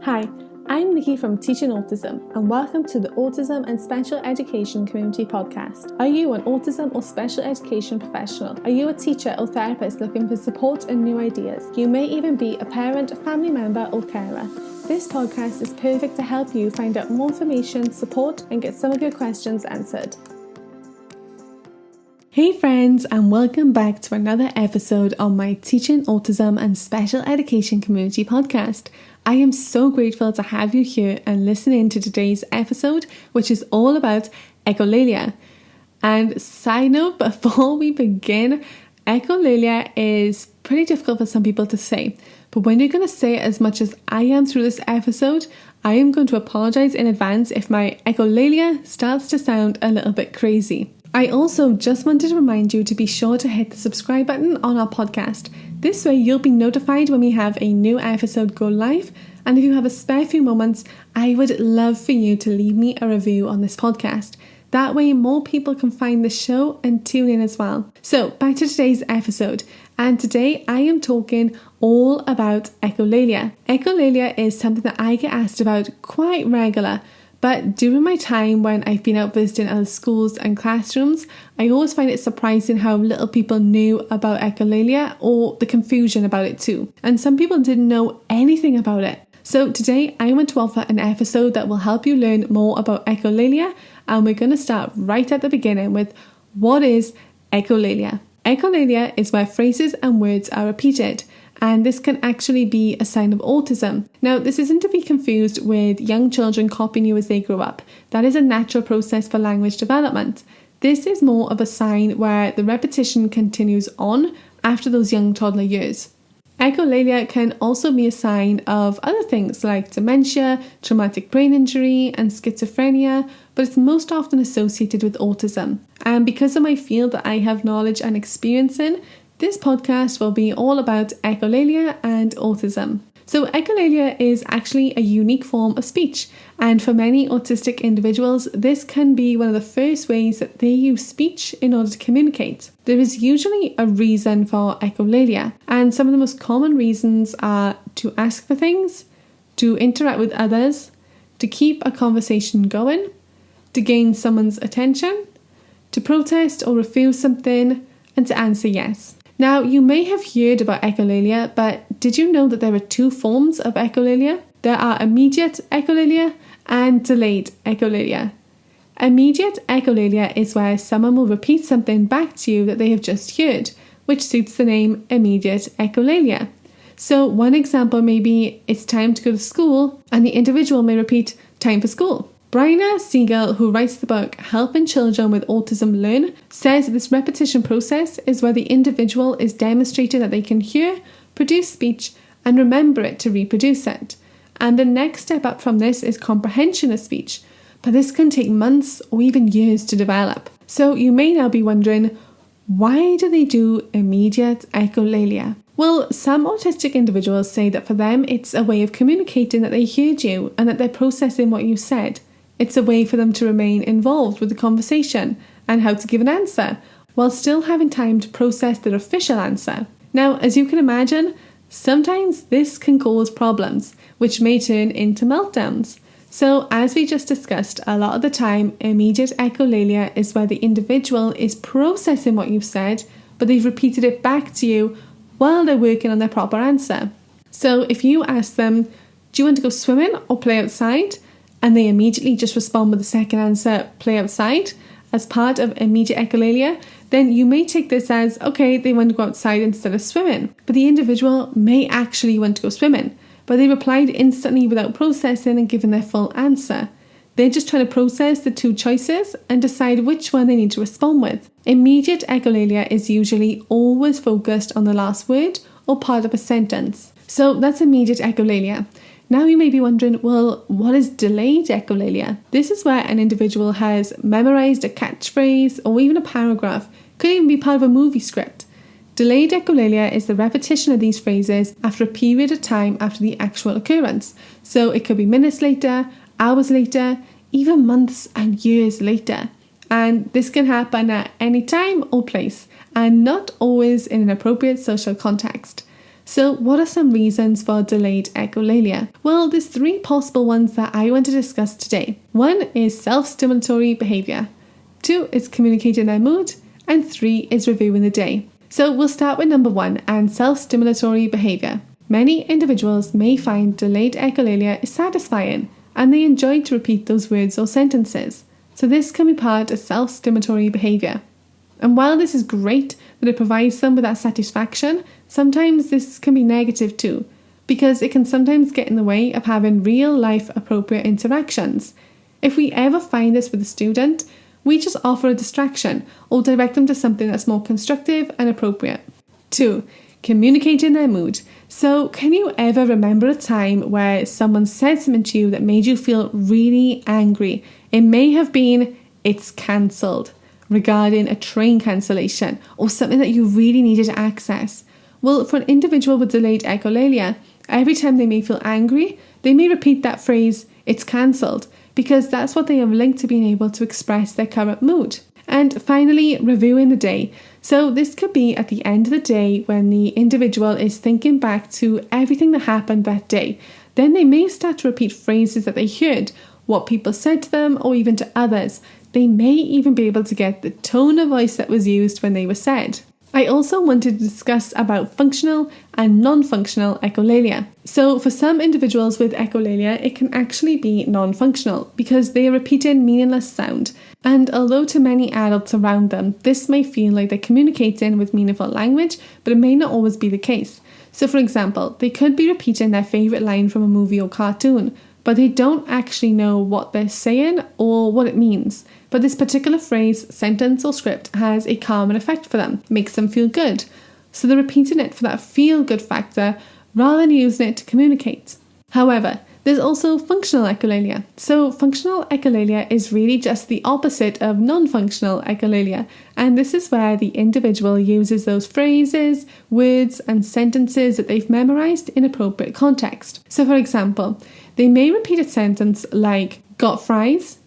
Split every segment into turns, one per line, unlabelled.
Hi, I'm Nikki from Teaching Autism, and welcome to the Autism and Special Education Community Podcast. Are you an autism or special education professional? Are you a teacher or therapist looking for support and new ideas? You may even be a parent, family member, or carer. This podcast is perfect to help you find out more information, support, and get some of your questions answered. Hey friends, and welcome back to another episode on my Teaching Autism and Special Education Community Podcast. I am so grateful to have you here and listen in to today's episode, which is all about echolalia. And side note, before we begin, echolalia is pretty difficult for some people to say. But when you're going to say it as much as I am through this episode, I am going to apologize in advance if my echolalia starts to sound a little bit crazy. I also just wanted to remind you to be sure to hit the subscribe button on our podcast. This way you'll be notified when we have a new episode go live, and if you have a spare few moments, I would love for you to leave me a review on this podcast. That way more people can find the show and tune in as well. So back to today's episode, and today I am talking all about echolalia. Echolalia is something that I get asked about quite regular. But during my time when I've been out visiting other schools and classrooms, I always find it surprising how little people knew about echolalia, or the confusion about it too. And some people didn't know anything about it. So today I want to offer an episode that will help you learn more about echolalia, and we're going to start right at the beginning with what is echolalia. Echolalia is where phrases and words are repeated, and this can actually be a sign of autism. Now, this isn't to be confused with young children copying you as they grow up. That is a natural process for language development. This is more of a sign where the repetition continues on after those young toddler years. Echolalia can also be a sign of other things like dementia, traumatic brain injury, and schizophrenia, but it's most often associated with autism. And because of my field that I have knowledge and experience in, this podcast will be all about echolalia and autism. So echolalia is actually a unique form of speech, and for many autistic individuals, this can be one of the first ways that they use speech in order to communicate. There is usually a reason for echolalia, and some of the most common reasons are to ask for things, to interact with others, to keep a conversation going, to gain someone's attention, to protest or refuse something, and to answer yes. Now, you may have heard about echolalia, but did you know that there are two forms of echolalia? There are immediate echolalia and delayed echolalia. Immediate echolalia is where someone will repeat something back to you that they have just heard, which suits the name immediate echolalia. So one example may be, it's time to go to school, and the individual may repeat, time for school. Bryna Siegel, who writes the book Helping Children with Autism Learn, says that this repetition process is where the individual is demonstrating that they can hear, produce speech, and remember it to reproduce it. And the next step up from this is comprehension of speech, but this can take months or even years to develop. So you may now be wondering, why do they do immediate echolalia? Well, some autistic individuals say that for them it's a way of communicating that they heard you and that they're processing what you said. It's a way for them to remain involved with the conversation and how to give an answer, while still having time to process their official answer. Now, as you can imagine, sometimes this can cause problems, which may turn into meltdowns. So, as we just discussed, a lot of the time, immediate echolalia is where the individual is processing what you've said, but they've repeated it back to you while they're working on their proper answer. So, if you ask them, do you want to go swimming or play outside? And they immediately just respond with the second answer, play outside, as part of immediate echolalia, then you may take this as, okay, they want to go outside instead of swimming. But the individual may actually want to go swimming, but they replied instantly without processing and giving their full answer. They're just trying to process the two choices and decide which one they need to respond with. Immediate echolalia is usually always focused on the last word or part of a sentence. So that's immediate echolalia. Now you may be wondering, well, what is delayed echolalia? This is where an individual has memorized a catchphrase or even a paragraph, could even be part of a movie script. Delayed echolalia is the repetition of these phrases after a period of time after the actual occurrence. So it could be minutes later, hours later, even months and years later. And this can happen at any time or place, and not always in an appropriate social context. So what are some reasons for delayed echolalia? Well, there's 3 possible ones that I want to discuss today. 1 is self-stimulatory behaviour, 2 is communicating their mood, and 3 is reviewing the day. So we'll start with number 1 and self-stimulatory behaviour. Many individuals may find delayed echolalia is satisfying and they enjoy to repeat those words or sentences. So this can be part of self-stimulatory behaviour. And while this is great that it provides them with that satisfaction, sometimes this can be negative too, because it can sometimes get in the way of having real life appropriate interactions. If we ever find this with a student, we just offer a distraction or direct them to something that's more constructive and appropriate. 2. Communicating their mood. So can you ever remember a time where someone said something to you that made you feel really angry? It may have been, "It's cancelled," regarding a train cancellation or something that you really needed to access. Well, for an individual with delayed echolalia, every time they may feel angry, they may repeat that phrase, "It's cancelled," because that's what they have linked to being able to express their current mood. And finally, reviewing the day. So this could be at the end of the day when the individual is thinking back to everything that happened that day. Then they may start to repeat phrases that they heard, what people said to them, or even to others. They may even be able to get the tone of voice that was used when they were said. I also wanted to discuss about functional and non-functional echolalia. So for some individuals with echolalia, it can actually be non-functional because they are repeating meaningless sound. And although to many adults around them, this may feel like they're communicating with meaningful language, but it may not always be the case. So for example, they could be repeating their favourite line from a movie or cartoon, but they don't actually know what they're saying or what it means. But this particular phrase, sentence or script has a calming effect for them, makes them feel good. So they're repeating it for that feel-good factor rather than using it to communicate. However, there's also functional echolalia. So functional echolalia is really just the opposite of non-functional echolalia. And this is where the individual uses those phrases, words, and sentences that they've memorized in appropriate context. So for example, they may repeat a sentence like, "Got fries?"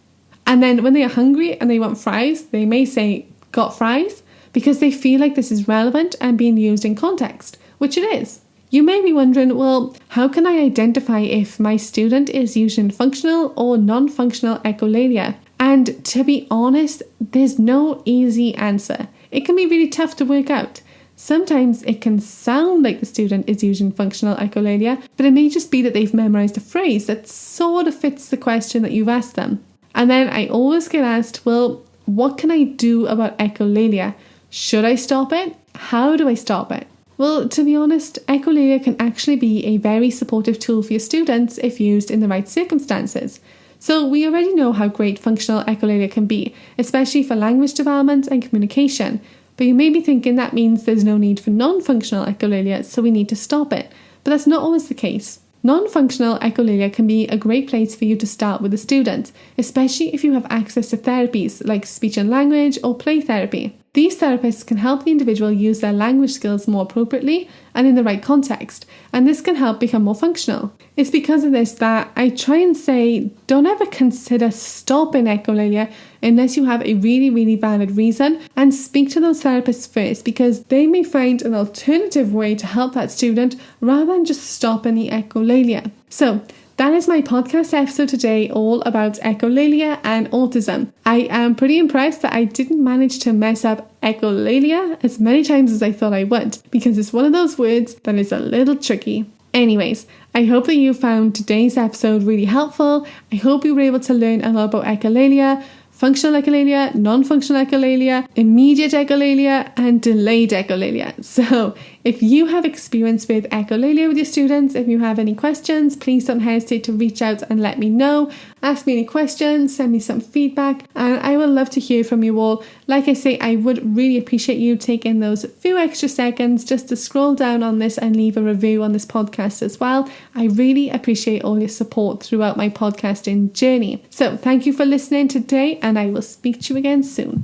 And then when they are hungry and they want fries, they may say, "Got fries?" because they feel like this is relevant and being used in context, which it is. You may be wondering, well, how can I identify if my student is using functional or non-functional echolalia? And to be honest, there's no easy answer. It can be really tough to work out. Sometimes it can sound like the student is using functional echolalia, but it may just be that they've memorized a phrase that sort of fits the question that you've asked them. And then I always get asked, well, what can I do about echolalia? Should I stop it? How do I stop it? Well, to be honest, echolalia can actually be a very supportive tool for your students if used in the right circumstances. So we already know how great functional echolalia can be, especially for language development and communication. But you may be thinking that means there's no need for non-functional echolalia, so we need to stop it. But that's not always the case. Non-functional echolalia can be a great place for you to start with a student, especially if you have access to therapies like speech and language or play therapy. These therapists can help the individual use their language skills more appropriately and in the right context, and this can help become more functional. It's because of this that I try and say, don't ever consider stopping echolalia unless you have a really, really valid reason, and speak to those therapists first because they may find an alternative way to help that student rather than just stopping the echolalia. So, that is my podcast episode today, all about echolalia and autism. I am pretty impressed that I didn't manage to mess up echolalia as many times as I thought I would, because it's one of those words that is a little tricky. Anyways, I hope that you found today's episode really helpful. I hope you were able to learn a lot about echolalia, functional echolalia, non-functional echolalia, immediate echolalia, and delayed echolalia. So if you have experience with echolalia with your students, if you have any questions, please don't hesitate to reach out and let me know. Ask me any questions, send me some feedback, and I would love to hear from you all. Like I say, I would really appreciate you taking those few extra seconds just to scroll down on this and leave a review on this podcast as well. I really appreciate all your support throughout my podcasting journey. So thank you for listening today, and I will speak to you again soon.